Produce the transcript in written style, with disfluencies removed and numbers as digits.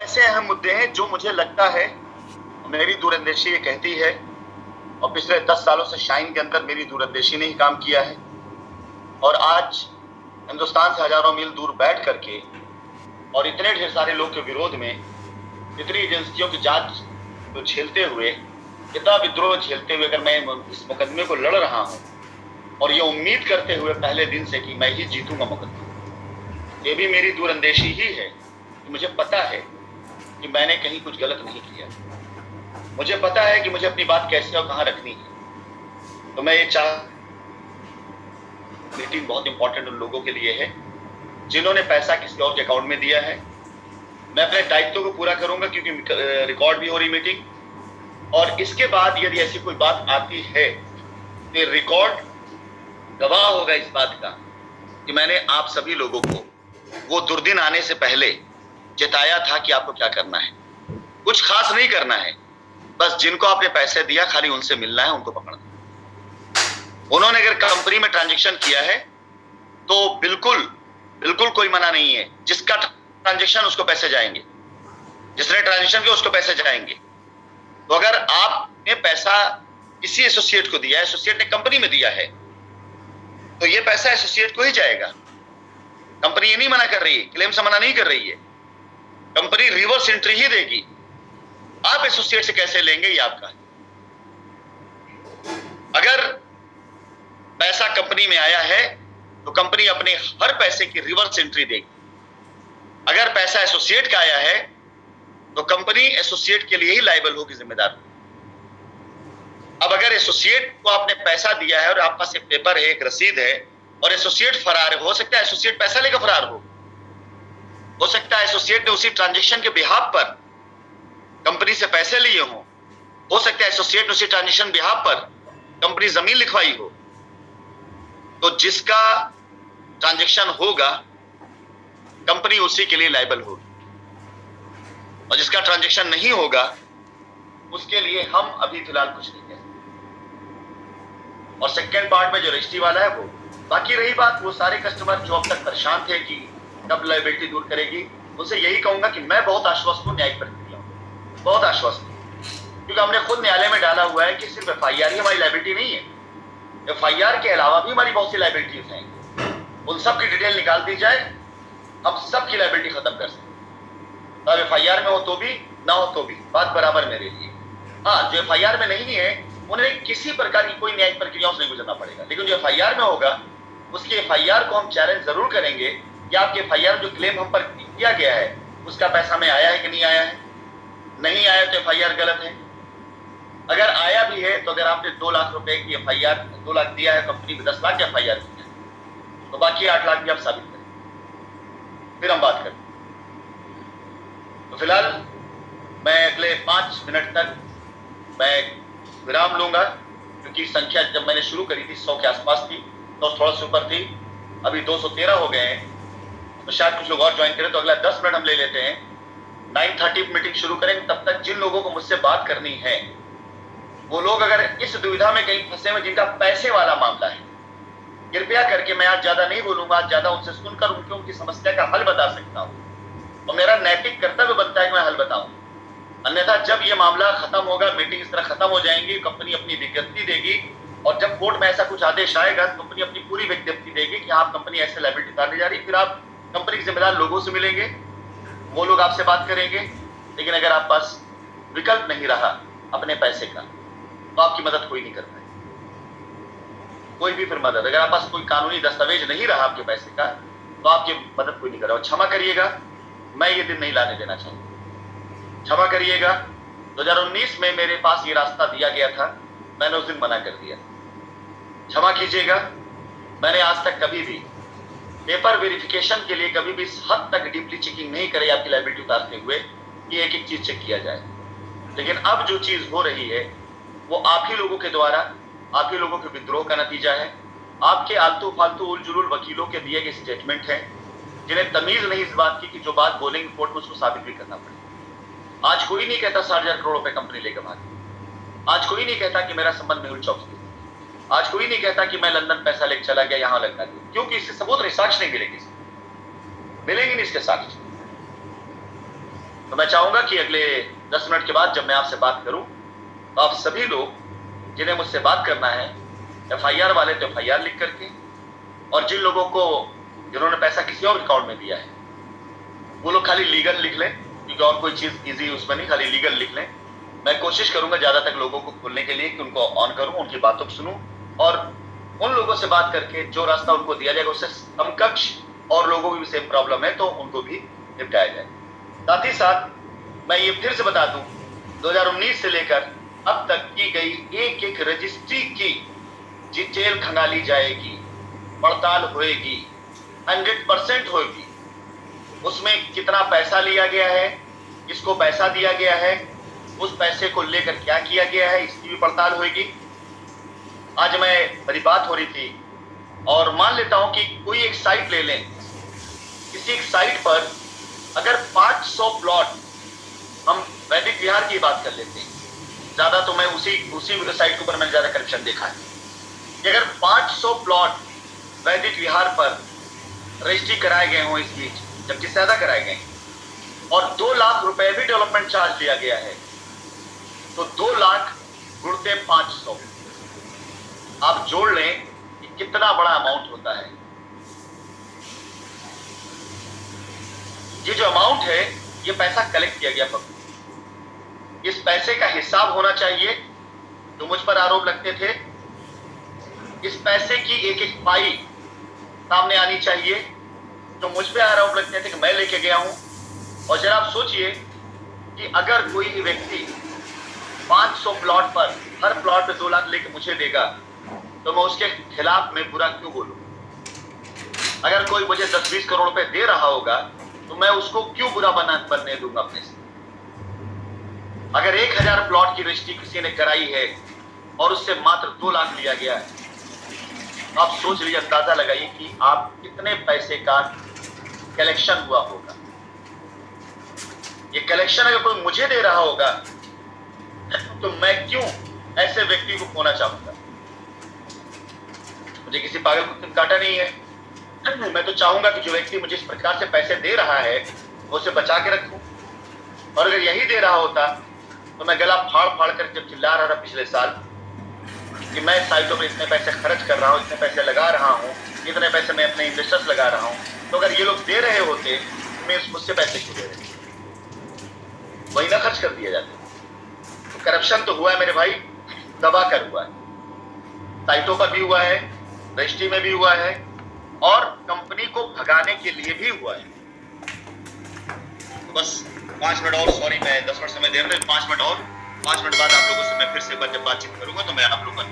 ऐसे अहम मुद्दे हैं जो मुझे लगता है, मेरी दूरंदेशी ये कहती है, और पिछले 10 सालों से शाइन के अंदर मेरी दूरंदेशी ने ही काम किया है। और आज हिंदुस्तान से हजारों मील दूर बैठ करके और इतने ढेर सारे लोग के विरोध में, इतनी एजेंसियों की जांच को झेलते हुए, इतना विद्रोह झेलते हुए अगर मैं इस मुकदमे को लड़ रहा हूं और ये उम्मीद करते हुए पहले दिन से कि मैं ही जीतूंगा मुकदमा, ये भी मेरी दूरंदेशी ही है कि मुझे पता है कि मैंने कहीं कुछ गलत नहीं किया। मुझे पता है कि मुझे अपनी बात कैसे और कहां रखनी है। तो मैं ये मीटिंग बहुत इंपॉर्टेंट उन लोगों के लिए है जिन्होंने पैसा किसी और के अकाउंट में दिया है। मैं अपने दायित्व को पूरा करूंगा क्योंकि रिकॉर्ड भी हो रही मीटिंग, और इसके बाद यदि ऐसी कोई बात आती है तो रिकॉर्ड गवाह होगा इस बात का कि मैंने आप सभी लोगों को वो दुर्दिन आने से पहले चेताया था कि आपको क्या करना है। कुछ खास नहीं करना है, बस जिनको आपने पैसे दिया खाली उनसे मिलना है, उनको पकड़ना। उन्होंने अगर कंपनी में ट्रांजैक्शन किया है तो बिल्कुल कोई मना नहीं है। जिसका ट्रांजैक्शन उसको पैसे जाएंगे, जिसने ट्रांजैक्शन किया उसको पैसे जाएंगे। तो अगर आपने पैसा किसी एसोसिएट को दिया है, एसोसिएट ने कंपनी में दिया है, तो ये पैसा एसोसिएट को ही जाएगा। कंपनी ये नहीं मना कर रही है, क्लेम से मना नहीं कर रही है, कंपनी रिवर्स एंट्री ही देगी। आप एसोसिएट से कैसे लेंगे ये आपका। अगर पैसा कंपनी में आया है तो कंपनी अपने हर पैसे की रिवर्स एंट्री देगी। अगर पैसा एसोसिएट का आया है तो कंपनी एसोसिएट के लिए ही लायबल होगी, जिम्मेदार। अब अगर एसोसिएट को आपने पैसा दिया है और आपके पास एक पेपर है, एक रसीद है, और एसोसिएट फरार है, हो सकता है एसोसिएट पैसा लेकर फरार हो सकता है एसोसिएट ने उसी ट्रांजैक्शन के बिहाफ पर कंपनी से पैसे लिए हो सकता है एसोसिएट ने उसी ट्रांजैक्शन बिहाफ पर कंपनी जमीन लिखवाई हो। तो जिसका ट्रांजैक्शन होगा कंपनी उसी के लिए लायबल होगी, और जिसका ट्रांजैक्शन नहीं होगा उसके लिए हम अभी फिलहाल कुछ नहीं कह सकते। और सेकेंड पार्ट में जो रजिस्ट्री वाला है वो, बाकी रही बात वो सारे कस्टमर जो अब तक परेशान थे कि कब लायबिलिटी दूर करेगी, उनसे यही कहूंगा कि मैं बहुत आश्वस्त हूं न्यायिक प्रक्रिया, बहुत आश्वस्त हूं, क्योंकि हमने खुद न्यायालय में डाला हुआ है कि सिर्फ एफआईआर ही हमारी लायबिलिटी नहीं है, एफआईआर के अलावा भी हमारी बहुत सी लायबिलिटीज हैं। उन सब की डिटेल निकाल दी जाए, हम सब की लायबिलिटी खत्म कर सकते। अब एफआईआर में हो तो भी, ना हो तो भी, बात बराबर मेरे लिए। हाँ, जो एफआईआर में नहीं है उन्हें किसी प्रकार की कोई न्यायिक प्रक्रियाओं से नहीं गुजरना पड़ेगा, लेकिन जो एफआईआर में होगा उसकी एफआईआर को हम चैलेंज जरूर करेंगे कि आपके एफआईआर जो क्लेम हम पर किया गया है उसका पैसा में आया है कि नहीं आया है। नहीं आया तो एफआईआर गलत है। अगर आया भी है तो अगर आपने 2 लाख रुपए की एफआईआर, 2 लाख दिया है, कंपनी में 10 लाख की एफआईआर की है, तो बाकी 8 लाख भी आप साबित करें, फिर हम बात करें। तो फिलहाल मैं अगले 5 मिनट तक मैं विराम लूंगा, क्योंकि संख्या जब मैंने शुरू करी थी 100 के आसपास थी, तो थोड़ा सा ऊपर थी, अभी 213 हो गए हैं। तो शायद कुछ लोग और ज्वाइन करें, तो अगला 10 मिनट हम ले लेते हैं। 9:30 मीटिंग शुरू करेंगे। तब तक जिन लोगों को मुझसे बात करनी है वो लोग अगर इस दुविधा में कहीं फंसे हुए जिनका पैसे वाला मामला है, कृपया करके, मैं आज ज्यादा नहीं बोलूंगा, आज ज्यादा उनसे सुनकर उनकी समस्या का हल बता सकता हूं, और मेरा नैतिक कर्तव्य बनता है कि मैं हल बताऊं। अन्यथा जब ये मामला खत्म होगा, मीटिंग इस तरह खत्म हो जाएंगी, कंपनी अपनी विज्ञप्ति देगी, और जब कोर्ट में ऐसा कुछ आदेश आएगा तो कंपनी अपनी पूरी विज्ञप्ति देगी कि आप कंपनी ऐसे लायबिलिटी उतारने जा रही है। फिर आप कंपनी के जिम्मेदार लोगों से मिलेंगे, वो लोग आपसे बात करेंगे, लेकिन अगर आप पास विकल्प नहीं रहा अपने पैसे का तो आपकी मदद कोई नहीं कर पाएगा, कोई भी फिर मदद। अगर आप पास कोई कानूनी दस्तावेज नहीं रहा आपके पैसे का तो आपकी मदद कोई नहीं कर रहा। क्षमा करिएगा, मैं ये दिन नहीं लाने देना चाहूंगा, क्षमा करिएगा। 2019 में मेरे पास ये रास्ता दिया गया था, मैंने उस दिन मना कर दिया, क्षमा कीजिएगा। मैंने आज तक कभी भी पेपर वेरिफिकेशन के लिए कभी भी इस हद तक डीपली चेकिंग नहीं करी आपकी लायबिलिटी उतारते हुए कि एक एक चीज चेक किया जाए। लेकिन अब जो चीज हो रही है वो आप ही लोगों के द्वारा, आप ही लोगों के विद्रोह का नतीजा है। आपके आलतू फालतू उलझुल वकीलों के दिए गए स्टेटमेंट हैं, जिन्हें तमीज नहीं इस बात की कि जो बात बोलेंगे कोर्ट में उसको साबित भी करना पड़ेगा। आज कोई नहीं कहता 60,000 करोड़ रुपए कंपनी लेकर भागी, आज कोई नहीं कहता कि मेरा संबंध मेहुल चौकसी, आज कोई नहीं कहता कि मैं लंदन पैसा लेकर चला गया, यहां लगना गया, क्योंकि इससे सबूत नहीं, साक्ष्य नहीं मिलेगी, मिलेंगे नहीं इसके साक्ष्य। तो मैं चाहूंगा कि अगले 10 मिनट के बाद जब मैं आपसे बात करूं तो आप सभी लोग जिन्हें मुझसे बात करना है, FIR वाले तो FIR लिख करके, और जिन लोगों को जिन्होंने पैसा किसी और अकाउंट में दिया है वो लोग खाली लीगल लिख लें, क्योंकि और कोई चीज इजी उसमें नहीं, खाली लीगल लिख लें। मैं कोशिश करूंगा ज्यादा तक लोगों को खोलने के लिए कि उनको ऑन करूं, उनकी बातों को सुनूं, और उन लोगों से बात करके जो रास्ता उनको दिया जाएगा उससे समकक्ष और लोगों की भी सेम प्रॉब्लम है तो उनको भी निपटाया जाए। साथ ही साथ मैं ये फिर से बता दूं, 2019 से लेकर अब तक की गई एक एक रजिस्ट्री की डिटेल खंगाली जाएगी, पड़ताल होएगी, 100% होगी। उसमें कितना पैसा लिया गया है, किसको पैसा दिया गया है, उस पैसे को लेकर क्या किया गया है, इसकी भी पड़ताल होगी। आज मेरी बात हो रही थी, और मान लेता हूं कि कोई एक साइट ले लें, किसी एक साइट पर अगर 500 प्लॉट, हम वैदिक विहार की बात कर लेते हैं, ज्यादा तो मैं उसी साइट के ऊपर मैंने ज्यादा करप्शन देखा है कि अगर 500 प्लॉट वैदिक विहार पर रजिस्ट्री कराए गए हों इस बीच, जबकि ज्यादा कराए गए, और 2 लाख रुपए भी डेवलपमेंट चार्ज लिया गया है, तो 2 लाख गुणते 500, आप जोड़ लें कि कितना बड़ा अमाउंट होता है। ये जो अमाउंट है, ये पैसा कलेक्ट किया गया पब्लिक, इस पैसे का हिसाब होना चाहिए। जो मुझ पर आरोप लगते थे, इस पैसे की एक एक पाई सामने आनी चाहिए। जो मुझ पे आरोप लगते थे कि मैं लेके गया हूं, और जरा आप सोचिए कि अगर कोई व्यक्ति 500 प्लॉट पर हर प्लॉट पे 2 लाख लेके मुझे देगा तो मैं उसके खिलाफ में बुरा क्यों बोलूं? अगर कोई मुझे 10-20 करोड़ रुपए दे रहा होगा तो मैं उसको क्यों बुरा बनने दूंगा अपने से? अगर 1000 प्लॉट की रजिस्ट्री किसी ने कराई है और उससे मात्र 2 लाख लिया गया है, आप सोच लीजिए, अंदाजा लगाइए कि आप कितने पैसे का कलेक्शन हुआ होगा। ये कलेक्शन अगर कोई मुझे दे रहा होगा तो मैं क्यों ऐसे व्यक्ति को खोना चाहूंगा? मुझे किसी पागल कुत्ते ने काटा नहीं है। मैं तो चाहूंगा कि जो व्यक्ति मुझे इस प्रकार से पैसे दे रहा है वो उसे बचा के रखूं, और अगर यही दे रहा होता तो मैं गला फाड़ फाड़ कर जब चिल्ला रहा था पिछले साल कि मैं साइटों पर इतने पैसे खर्च कर रहा हूं, इतने पैसे लगा रहा हूं, इतने पैसे मैं अपने इन्वेस्टर्स लगा रहा हूं, तो अगर ये लोग दे रहे होते मैं मुझसे पैसे क्यों दे रहे? वही ना खर्च कर दिया जाता। तो करप्शन तो हुआ है मेरे भाई, दबा कर हुआ है, साइटों पर भी हुआ है, रजिस्ट्री में भी हुआ है, और कंपनी को भगाने के लिए भी हुआ है। तो बस 5 मिनट और, सॉरी मैं 10 मिनट समय दे रहा हूं, 5 मिनट और, 5 मिनट बाद आप लोगों से मैं फिर से जब बातचीत करूंगा तो मैं आप लोगों का